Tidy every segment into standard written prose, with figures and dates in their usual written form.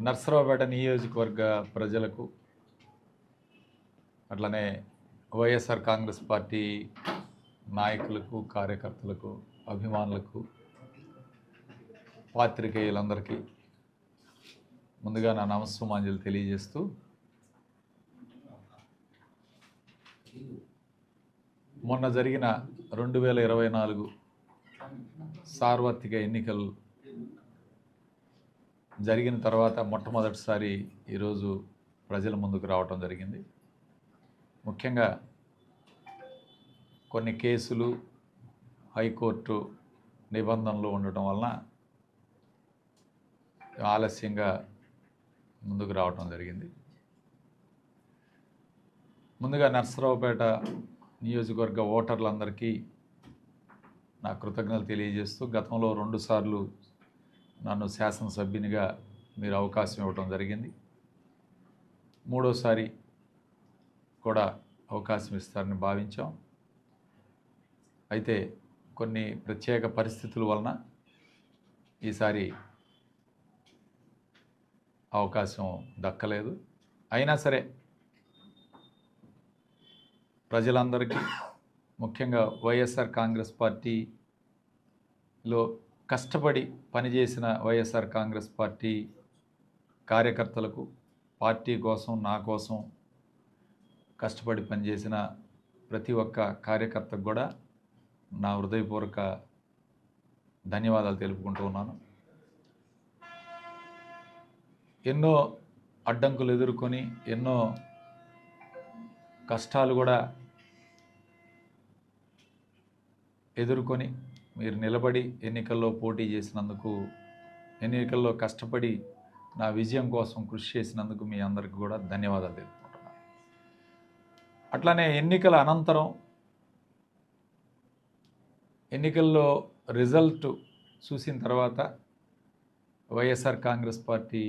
నర్సరావుపేట నియోజకవర్గ ప్రజలకు అట్లనే వైఎస్ఆర్ కాంగ్రెస్ పార్టీ నాయకులకు, కార్యకర్తలకు, అభిమానులకు, పాత్రికేయులందరికీ ముందుగా నా నమస్సుమాంజలి తెలియజేస్తూ మొన్న జరిగిన 2024 సార్వత్రిక ఎన్నికలు జరిగిన తర్వాత మొట్టమొదటిసారి ఈరోజు ప్రజల ముందుకు రావటం జరిగింది. ముఖ్యంగా కొన్ని కేసులు హైకోర్టు నిబంధనలు ఉండటం వలన ఆలస్యంగా ముందుకు రావటం జరిగింది. ముందుగా నర్సరావుపేట నియోజకవర్గ ఓటర్లందరికీ నా కృతజ్ఞతలు తెలియజేస్తూ గతంలో 2 సార్లు నన్ను శాసనసభ్యునిగా మీరు అవకాశం ఇవ్వటం జరిగింది. 3వసారి కూడా అవకాశం ఇస్తారని భావించాం. అయితే కొన్ని ప్రత్యేక పరిస్థితుల వలన ఈసారి అవకాశం దక్కలేదు. అయినా సరే ప్రజలందరికీ, ముఖ్యంగా వైఎస్ఆర్ కాంగ్రెస్ పార్టీలో కష్టపడి పనిచేసిన వైఎస్ఆర్ కాంగ్రెస్ పార్టీ కార్యకర్తలకు, పార్టీ కోసం, నా కోసం కష్టపడి పనిచేసిన ప్రతి ఒక్క కార్యకర్తకు కూడా నా హృదయపూర్వక ధన్యవాదాలు తెలుపుకుంటూ ఉన్నాను. ఎన్నో అడ్డంకులు ఎదుర్కొని, ఎన్నో కష్టాలు కూడా ఎదుర్కొని మీరు నిలబడి ఎన్నికల్లో పోటీ చేసినందుకు, ఎన్నికల్లో కష్టపడి నా విజయం కోసం కృషి చేసినందుకు మీ అందరికీ కూడా ధన్యవాదాలు తెలుపుకుంటున్నాను. అట్లానే ఎన్నికల అనంతరం ఎన్నికల్లో రిజల్ట్ చూసిన తర్వాత వైఎస్ఆర్ కాంగ్రెస్ పార్టీ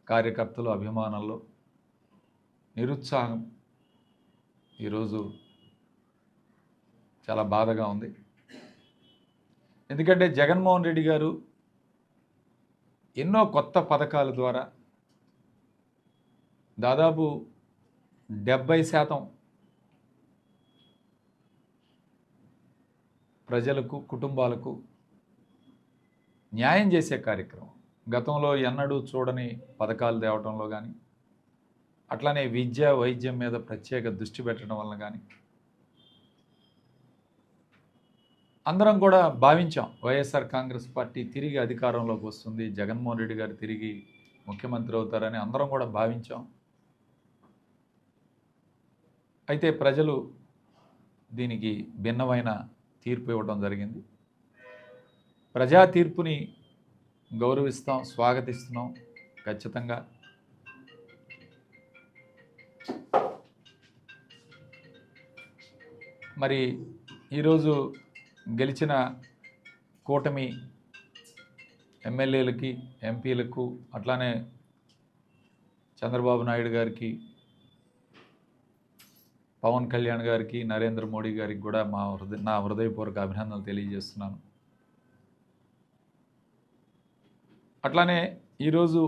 కార్యకర్తలు, అభిమానుల్లో నిరుత్సాహం ఈరోజు చాలా బాధగా ఉంది. ఎందుకంటే జగన్మోహన్ రెడ్డి గారు ఎన్నో కొత్త పథకాల ద్వారా దాదాపు 70% ప్రజలకు, కుటుంబాలకు న్యాయం చేసే కార్యక్రమం. గతంలో ఎన్నడూ చూడని పథకాలు తేవటంలో కానీ, అట్లానే విద్య, వైద్యం మీద ప్రత్యేక దృష్టి పెట్టడం వలన కానీ అందరం కూడా భావించాం వైఎస్ఆర్ కాంగ్రెస్ పార్టీ తిరిగి అధికారంలోకి వస్తుంది, జగన్మోహన్ రెడ్డి గారు తిరిగి ముఖ్యమంత్రి అవుతారని అందరం కూడా భావించాం. అయితే ప్రజలు దీనికి భిన్నమైన తీర్పు ఇవ్వడం జరిగింది. ప్రజా తీర్పుని గౌరవిస్తాం, స్వాగతిస్తున్నాం ఖచ్చితంగా. మరి ఈరోజు గెలిచిన కూటమి ఎమ్మెల్యేలకి, ఎంపీలకు, అట్లానే చంద్రబాబు నాయుడు గారికి, పవన్ కళ్యాణ్ గారికి, నరేంద్ర మోడీ గారికి కూడా నా హృదయపూర్వక అభినందనలు తెలియజేస్తున్నాను. అట్లానే ఈరోజు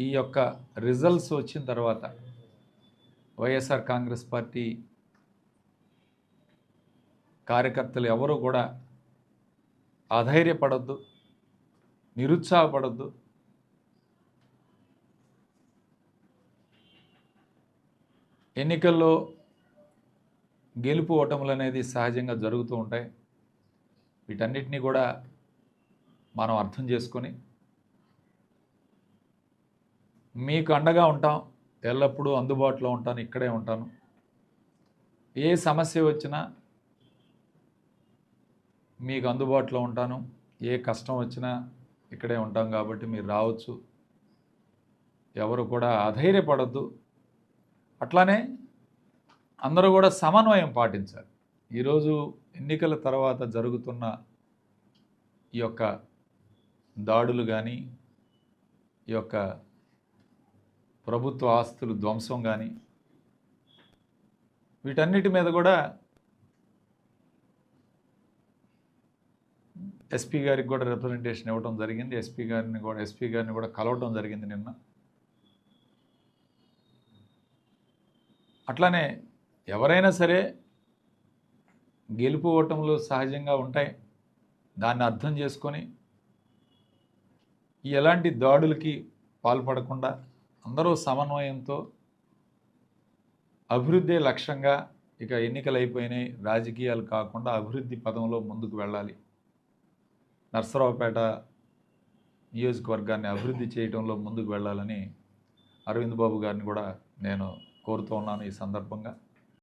ఈ యొక్క రిజల్ట్స్ వచ్చిన తర్వాత వైఎస్ఆర్ కాంగ్రెస్ పార్టీ కార్యకర్తలు ఎవరు కూడా అధైర్యపడద్దు, నిరుత్సాహపడద్దు. ఎన్నికల్లో గెలుపు ఓటములు అనేది సహజంగా జరుగుతూ ఉంటాయి. వీటన్నిటినీ కూడా మనం అర్థం చేసుకొని మీకు అండగా ఉంటాం, ఎల్లప్పుడూ అందుబాటులో ఉంటాను, ఇక్కడే ఉంటాను. ఏ సమస్య వచ్చినా మీకు అందుబాటులో ఉంటాను, ఏ కష్టం వచ్చినా ఇక్కడే ఉంటాం. కాబట్టి మీరు రావచ్చు, ఎవరు కూడా అధైర్యపడద్దు. అట్లానే అందరూ కూడా సమన్వయం పాటించాలి. ఈరోజు ఎన్నికల తర్వాత జరుగుతున్న ఈ యొక్క దాడులు కానీ, ఈ యొక్క ప్రభుత్వ ఆస్తులు ధ్వంసం కానీ, వీటన్నిటి మీద కూడా ఎస్పీ గారికి కూడా రిప్రజెంటేషన్ ఇవ్వడం జరిగింది. ఎస్పీ గారిని కూడా కలవడం జరిగింది నిన్న. అట్లానే ఎవరైనా సరే గెలుపు ఓటములు సహజంగా ఉంటాయి. దాన్ని అర్థం చేసుకొని ఎలాంటి దాడులకి పాల్పడకుండా అందరూ సమన్వయంతో అభివృద్ధే లక్ష్యంగా, ఇక ఎన్నికలు అయిపోయినాయి, రాజకీయాలు కాకుండా అభివృద్ధి పదంలో ముందుకు వెళ్ళాలి, నర్సరావుపేట నియోజకవర్గాన్ని అభివృద్ధి చేయడంలో ముందుకు వెళ్ళాలని అరవింద్ బాబు గారిని కూడా నేను కోరుతూ ఉన్నాను ఈ సందర్భంగా.